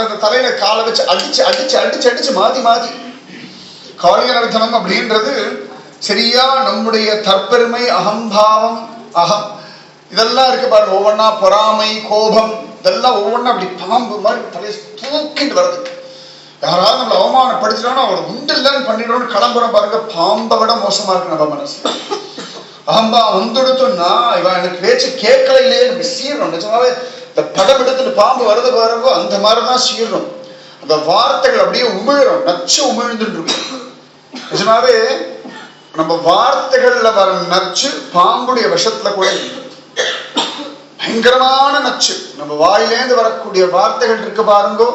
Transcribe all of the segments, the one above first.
அந்த தலையில காலை வச்சு அடிச்சு அடிச்சு அடிச்சு அடிச்சு மாத்தி மாத்தி காளிய நர்த்தனம் அப்படின்றது சரியா நம்முடைய தற்பெருமை, அகம்பாவம், இதெல்லாம் இருக்கு பாருங்க. ஒவ்வொன்னா பொறாமை, கோபம், இதெல்லாம் ஒவ்வொன்னா அப்படி பாம்பு மாதிரி தலையை தூக்கிட்டு வருது. யாராவது நம்மளை அவமானப்படுத்தினோம்னா அவளை உண்டு இல்லைன்னு பண்ணிடணும்னு கிளம்புறோம் பாருங்க. பாம்பை விட மோசமா இருக்கு நம்ம மனசு. அகம்பா வந்துடுத்தோம்னா இவன் எனக்கு பேச்சு கேட்கல இல்லையே நம்ம சீரணும். நிஜமாவே இந்த படம் எடுத்துட்டு பாம்பு வருது பாருங்க, அந்த மாதிரிதான் சீரணும். அந்த வார்த்தைகள் அப்படியே உமிழும், நச்சு உமிழ்ந்துட்டு இருக்கும். நிஜமாவே நம்ம வார்த்தைகள்ல வர நச்சு பாம்புடைய விஷத்துல கூட பயங்கரமான நச்சு. நம்ம வாயிலேந்து வரக்கூடிய வார்த்தைகள் இருக்கு பாருங்கோ,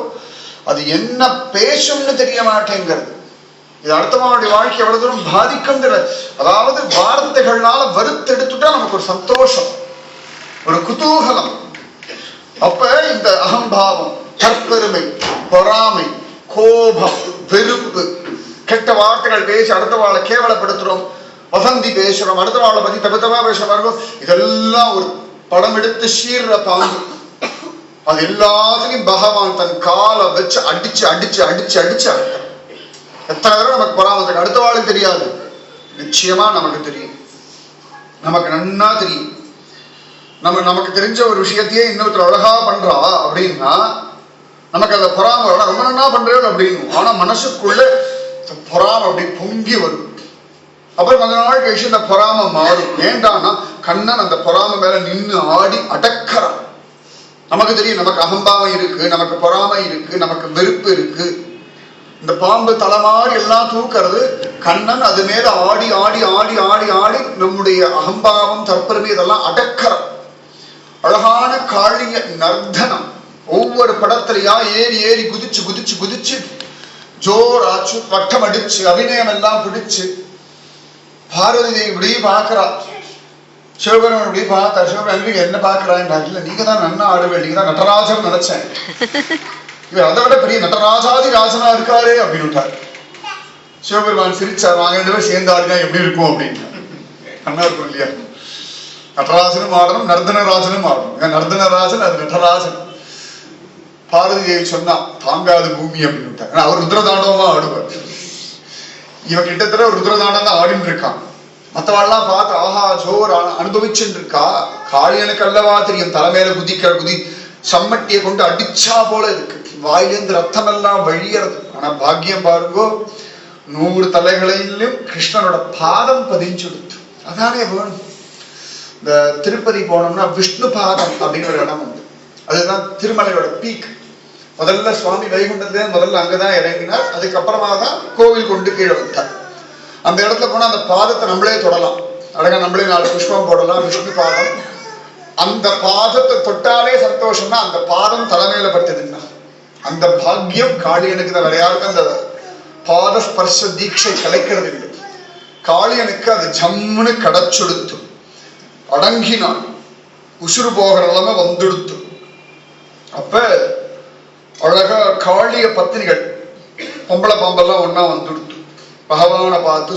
அது என்ன பேசும்னு தெரிய மாட்டேங்கிறது. இது அடுத்தவனுடைய வாழ்க்கை எவ்வளவு தூரம் பாதிக்கும். அதாவது வார்த்தைகள்னால வறுத்தெடுத்துட்டா நமக்கு ஒரு சந்தோஷம், ஒரு குதூகலம். அப்ப இந்த அகம்பாவம், தற்பெருமை, பொறாமை, கோபம், வெறுப்பு, கெட்ட வார்த்தைகள் பேசி அடுத்த வாழை கேவலப்படுத்துறோம், வசந்தி பேசுறோம், அடுத்த வாழை பத்தி தவிர்த்தவா பேசுறோம், இதெல்லாம் ஒரு படம் எடுத்து சீர்ற பாம்பு. அது எல்லாத்துலயும் பகவான் தன் காலை வச்சு அடிச்சு அடிச்சு அடிச்சு அடிச்சு அழுத்த. எத்தனை தடவை நமக்கு பொறாமத்துக்கு அடுத்த வாழும் தெரியாது, நிச்சயமா நமக்கு தெரியும், நமக்கு நன்னா தெரியும். நமக்கு தெரிஞ்ச ஒரு விஷயத்தையே இன்னொருத்தர் அழகா பண்றா அப்படின்னா நமக்கு அந்த பொறாம ரொம்ப நன்னா பண்றேன் அப்படின்னு. ஆனா மனசுக்குள்ள பொறாம அப்படி பொங்கி வரும். அப்புறம் கொஞ்ச நாள் கழிச்சு இந்த பொறாம மாறும். ஏண்டான்னா கண்ணன் அந்த பொறாம மேல நின்று ஆடி அடக்கிறான். நமக்கு தெரியும் நமக்கு அகம்பாவம் இருக்கு, நமக்கு பொறாமை இருக்கு, நமக்கு வெறுப்பு இருக்கு. இந்த பாம்பு தலைமாறி எல்லாம் தூக்கிறது, கண்ணன் அது மேல ஆடி ஆடி ஆடி ஆடி ஆடி நம்முடைய அகம்பாவம், தற்பெருமை இதெல்லாம் அடக்கிறான். அழகான காளிய நர்த்தனம். ஒவ்வொரு படத்திலையா ஏறி ஏறி குதிச்சு குதிச்சு குதிச்சு ஜோராச்சு வட்டம் அடிச்சு அபிநயம் எல்லாம் பிடிச்சு பார்வதி தேவி இப்படி பாக்குறா. சிவபெருமன் இப்படி பார்த்தா, சிவபெருமன் என்ன பாக்குறாங்க, இல்ல நீங்க தான் நன்னா ஆடுவே, நீங்க தான் நடராஜன் நினைச்சேன், இவர் அதை விட பெரிய நடராஜாதி ராஜனா இருக்காரு அப்படின்னு. சிவபெருமான் சிரிச்சார், வாங்க ரெண்டு பேரும் சேர்ந்து ஆடுனா எப்படி இருக்கும் அப்படின்னு. நல்லா இருக்கும் இல்லையா? நடராஜனும் ஆடணும், நர்தனராஜனும் ஆடணும். நர்தனராஜன் அது நடராஜன். பார்வதி தேவி சொன்னா தாங்காது பூமி அப்படின்னு. அவர் ருத்ரதாண்டவமா ஆடுவார். இவன் கிட்டத்தட்ட ஒரு ருத்ரதாண்டம் தான் ஆடின்னு இருக்கான். மற்றவாள்லாம் பார்த்து ஆஹா ஜோர் அனுபவிச்சுட்டு இருக்கா. காளியனுக்கு அல்லவா தெரியும் தலைமையில குதிக்கிற குதி சம்மட்டியை கொண்டு அடிச்சா போல இருக்கு, வாயிலேந்து ரத்தம் எல்லாம் வழியறது. ஆனா பாக்கியம் பாருங்கோ, 100 தலைகளிலும் கிருஷ்ணனோட பாதம் பதிஞ்சுடுத்து. அதானே வேணும். இந்த திருப்பதி போனோம்னா விஷ்ணு பாதம் அப்படின்னு ஒரு இடம் உண்டு. அதுதான் திருமலையோட பீக். முதல்ல சுவாமி வைகுண்டத்துல முதல்ல அங்கதான் இறங்கினார். அதுக்கப்புறமா தான் கோவில் கொண்டு கீழே வந்தார். அந்த இடத்துல போனா அந்த பாதத்தை நம்மளே தொடலாம், அழகா நம்மளே 4 புஷ்பம் போடலாம். விஷ்ணு பாதம், அந்த பாதத்தை தொட்டாலே சந்தோஷம்னா அந்த பாதம் தலைமையில பட்டதுன்னா அந்த பாக்கியம் காளியனுக்கு தான். வேற யாருக்கும் அந்த பாத ஸ்பர்ஷ தீட்சை கிடைக்கிறது இல்லை. காளியனுக்கு அது ஜம்முன்னு கடச்சொடுத்து அடங்கினான், உசுறு போகிற நிலைமை வந்துடுத்து. அப்ப அழகா காளிய பத்தினிகள் பொம்பளை பாம்பெல்லாம் ஒன்னா வந்துடுத்து. பகவானை பார்த்து